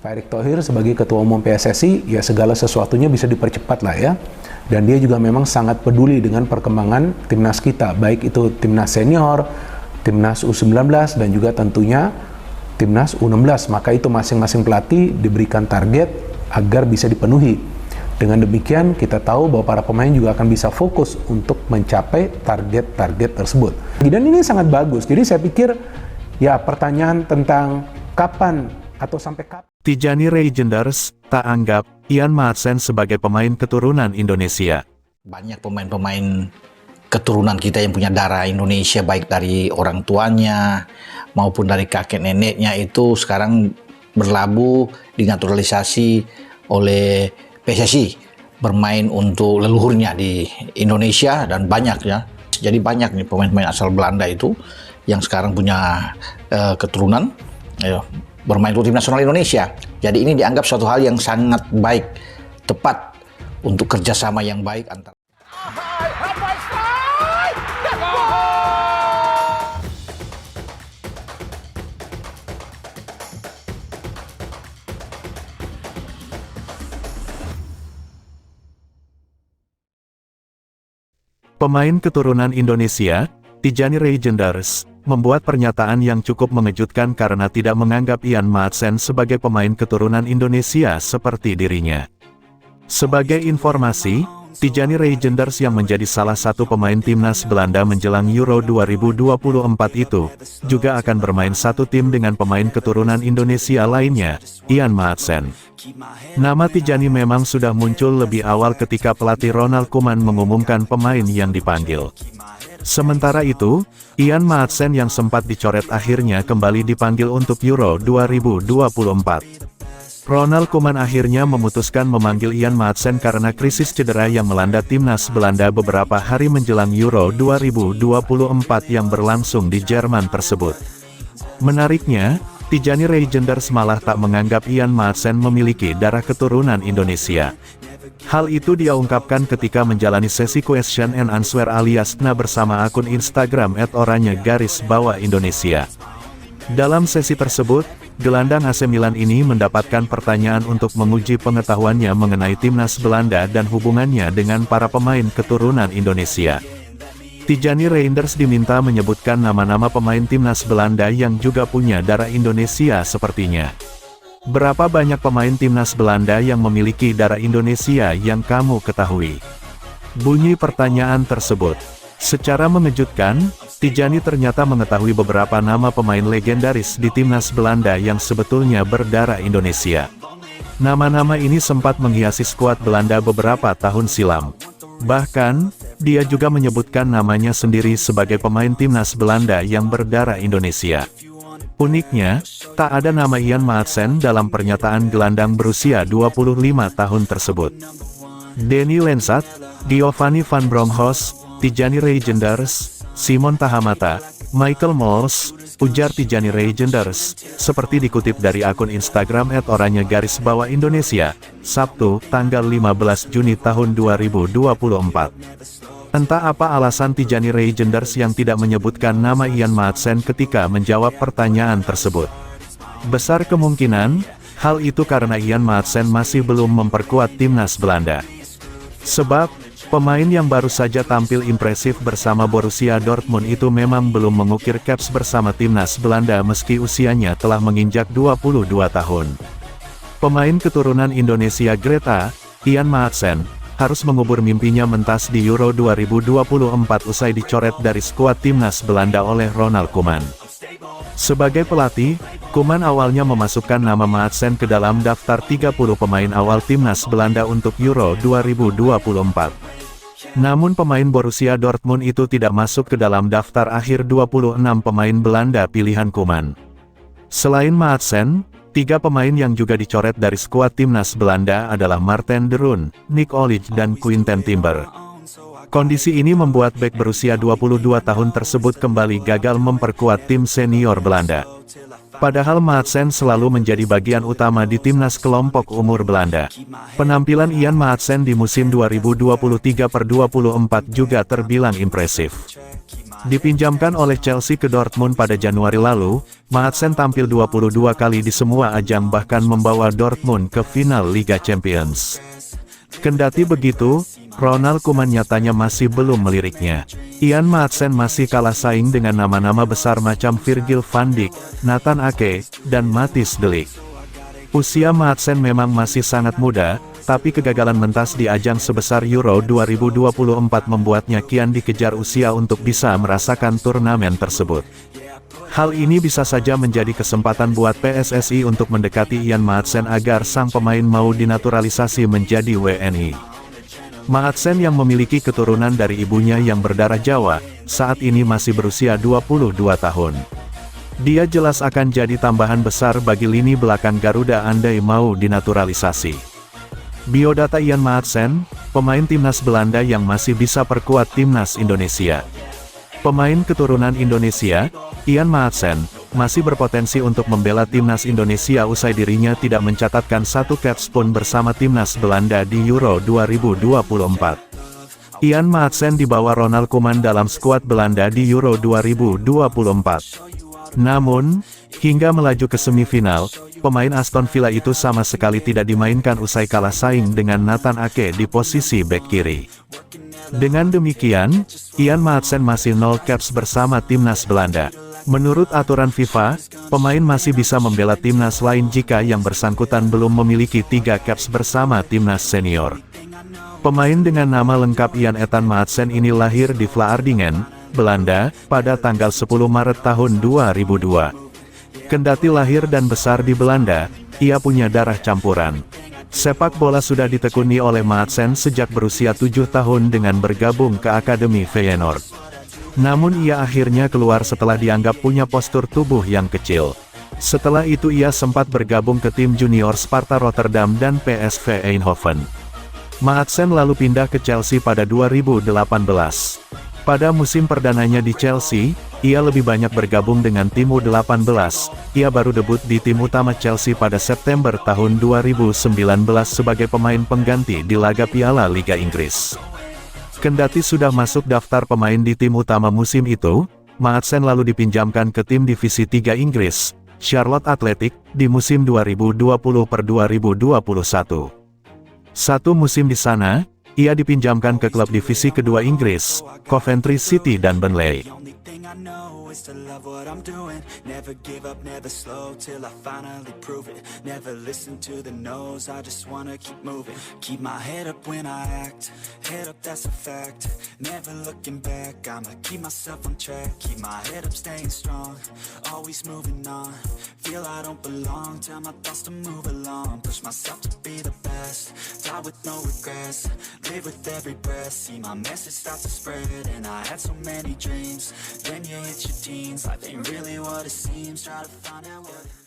Pak Erick Thohir sebagai Ketua Umum PSSI, ya segala sesuatunya bisa dipercepat lah ya. Dan dia juga memang sangat peduli dengan perkembangan timnas kita, baik itu timnas senior, timnas U19, dan juga tentunya timnas U16. Maka itu masing-masing pelatih diberikan target agar bisa dipenuhi. Dengan demikian kita tahu bahwa para pemain juga akan bisa fokus untuk mencapai target-target tersebut. Dan ini sangat bagus. Jadi saya pikir ya pertanyaan tentang kapan atau sampai kapan Tijani Reijenders tak anggap Ian Maatsen sebagai pemain keturunan Indonesia. Banyak pemain-pemain keturunan kita yang punya darah Indonesia, baik dari orang tuanya maupun dari kakek neneknya, itu sekarang berlabuh dinaturalisasi oleh PSSI, bermain untuk leluhurnya di Indonesia, dan banyak ya. Jadi banyak nih pemain-pemain asal Belanda itu yang sekarang punya keturunan bermain untuk tim nasional Indonesia. Jadi ini dianggap suatu hal yang sangat baik, tepat untuk kerjasama yang baik antara. Pemain keturunan Indonesia, Tijani Reijenders, membuat pernyataan yang cukup mengejutkan karena tidak menganggap Ian Maatsen sebagai pemain keturunan Indonesia seperti dirinya. Sebagai informasi, Tijani Reijenders yang menjadi salah satu pemain timnas Belanda menjelang Euro 2024 itu, juga akan bermain satu tim dengan pemain keturunan Indonesia lainnya, Ian Maatsen. Nama Tijani memang sudah muncul lebih awal ketika pelatih Ronald Koeman mengumumkan pemain yang dipanggil. Sementara itu, Ian Maatsen yang sempat dicoret akhirnya kembali dipanggil untuk Euro 2024. Ronald Koeman akhirnya memutuskan memanggil Ian Maatsen karena krisis cedera yang melanda timnas Belanda beberapa hari menjelang Euro 2024 yang berlangsung di Jerman tersebut. Menariknya, Tijani Reijenders malah tak menganggap Ian Maatsen memiliki darah keturunan Indonesia. Hal itu dia ungkapkan ketika menjalani sesi question and answer alias KNA bersama akun Instagram @oranye_Indonesia. Dalam sesi tersebut, gelandang AC Milan ini mendapatkan pertanyaan untuk menguji pengetahuannya mengenai timnas Belanda dan hubungannya dengan para pemain keturunan Indonesia. Tijani Reijenders diminta menyebutkan nama-nama pemain timnas Belanda yang juga punya darah Indonesia sepertinya. Berapa banyak pemain timnas Belanda yang memiliki darah Indonesia yang kamu ketahui? Bunyi pertanyaan tersebut. Secara mengejutkan, Tijani ternyata mengetahui beberapa nama pemain legendaris di timnas Belanda yang sebetulnya berdarah Indonesia. Nama-nama ini sempat menghiasi skuad Belanda beberapa tahun silam. Bahkan, dia juga menyebutkan namanya sendiri sebagai pemain timnas Belanda yang berdarah Indonesia. Uniknya, tak ada nama Ian Maatsen dalam pernyataan gelandang berusia 25 tahun tersebut. Denny Lensat, Giovanni van Bronckhorst, Tijani Reijenders, Simon Tahamata, Michael Mols, ujar Tijani Reijenders, seperti dikutip dari akun Instagram @oranye_Indonesia, Sabtu, tanggal 15 Juni tahun 2024. Entah apa alasan Tijani Reijenders yang tidak menyebutkan nama Ian Maatsen ketika menjawab pertanyaan tersebut. Besar kemungkinan, hal itu karena Ian Maatsen masih belum memperkuat timnas Belanda. Sebab, pemain yang baru saja tampil impresif bersama Borussia Dortmund itu memang belum mengukir caps bersama timnas Belanda meski usianya telah menginjak 22 tahun. Pemain keturunan Indonesia Greta, Ian Maatsen, harus mengubur mimpinya mentas di Euro 2024 usai dicoret dari skuad timnas Belanda oleh Ronald Koeman. Sebagai pelatih, Koeman awalnya memasukkan nama Maatsen ke dalam daftar 30 pemain awal timnas Belanda untuk Euro 2024. Namun pemain Borussia Dortmund itu tidak masuk ke dalam daftar akhir 26 pemain Belanda pilihan Koeman. Selain Maatsen, 3 pemain yang juga dicoret dari skuad timnas Belanda adalah Marten de Roon, Nick Olij dan Quinten Timber. Kondisi ini membuat bek berusia 22 tahun tersebut kembali gagal memperkuat tim senior Belanda. Padahal Maatsen selalu menjadi bagian utama di timnas kelompok umur Belanda. Penampilan Ian Maatsen di musim 2023/24 juga terbilang impresif. Dipinjamkan oleh Chelsea ke Dortmund pada Januari lalu, Madsen tampil 22 kali di semua ajang bahkan membawa Dortmund ke final Liga Champions. Kendati begitu, Ronald Koeman nyatanya masih belum meliriknya. Ian Madsen masih kalah saing dengan nama-nama besar macam Virgil van Dijk, Nathan Ake, dan Matthijs de Ligt. Usia Madsen memang masih sangat muda, tapi kegagalan mentas di ajang sebesar Euro 2024 membuatnya kian dikejar usia untuk bisa merasakan turnamen tersebut. Hal ini bisa saja menjadi kesempatan buat PSSI untuk mendekati Ian Madsen agar sang pemain mau dinaturalisasi menjadi WNI. Madsen yang memiliki keturunan dari ibunya yang berdarah Jawa, saat ini masih berusia 22 tahun. Dia jelas akan jadi tambahan besar bagi lini belakang Garuda andai mau dinaturalisasi. Biodata Ian Madsen, pemain timnas Belanda yang masih bisa perkuat timnas Indonesia. Pemain keturunan Indonesia, Ian Madsen, masih berpotensi untuk membela timnas Indonesia usai dirinya tidak mencatatkan satu caps pun bersama timnas Belanda di Euro 2024. Ian Madsen dibawa Ronald Koeman dalam skuad Belanda di Euro 2024. Namun, hingga melaju ke semifinal, pemain Aston Villa itu sama sekali tidak dimainkan usai kalah saing dengan Nathan Ake di posisi bek kiri. Dengan demikian, Ian Madsen masih 0 caps bersama timnas Belanda. Menurut aturan FIFA, pemain masih bisa membela timnas lain jika yang bersangkutan belum memiliki 3 caps bersama timnas senior. Pemain dengan nama lengkap Ian Ethan Madsen ini lahir di Vlaardingen, Belanda, pada tanggal 10 Maret tahun 2002. Kendati lahir dan besar di Belanda, ia punya darah campuran. Sepak bola sudah ditekuni oleh Madsen sejak berusia 7 tahun dengan bergabung ke Akademi Feyenoord. Namun ia akhirnya keluar setelah dianggap punya postur tubuh yang kecil. Setelah itu ia sempat bergabung ke tim junior Sparta Rotterdam dan PSV Eindhoven. Madsen lalu pindah ke Chelsea pada 2018. Pada musim perdananya di Chelsea, ia lebih banyak bergabung dengan tim U18. Ia baru debut di tim utama Chelsea pada September tahun 2019 sebagai pemain pengganti di laga Piala Liga Inggris. Kendati sudah masuk daftar pemain di tim utama musim itu, Madsen lalu dipinjamkan ke tim Divisi 3 Inggris, Charlotte Athletic, di musim 2020-2021. Satu musim di sana, ia dipinjamkan ke klub divisi kedua Inggris, Coventry City dan Burnley. is to love what I'm doing. Never give up, never slow till I finally prove it. Never listen to the no's, I just wanna keep moving. Keep my head up when I act, head up that's a fact. Never looking back, I'ma keep myself on track. Keep my head up staying strong, always moving on. Feel I don't belong, tell my thoughts to move along. Push myself to be the best, die with no regrets. Live with every breath, see my message start to spread. And I had so many dreams, then you hit your teens. Life ain't really what it seems, try to find out what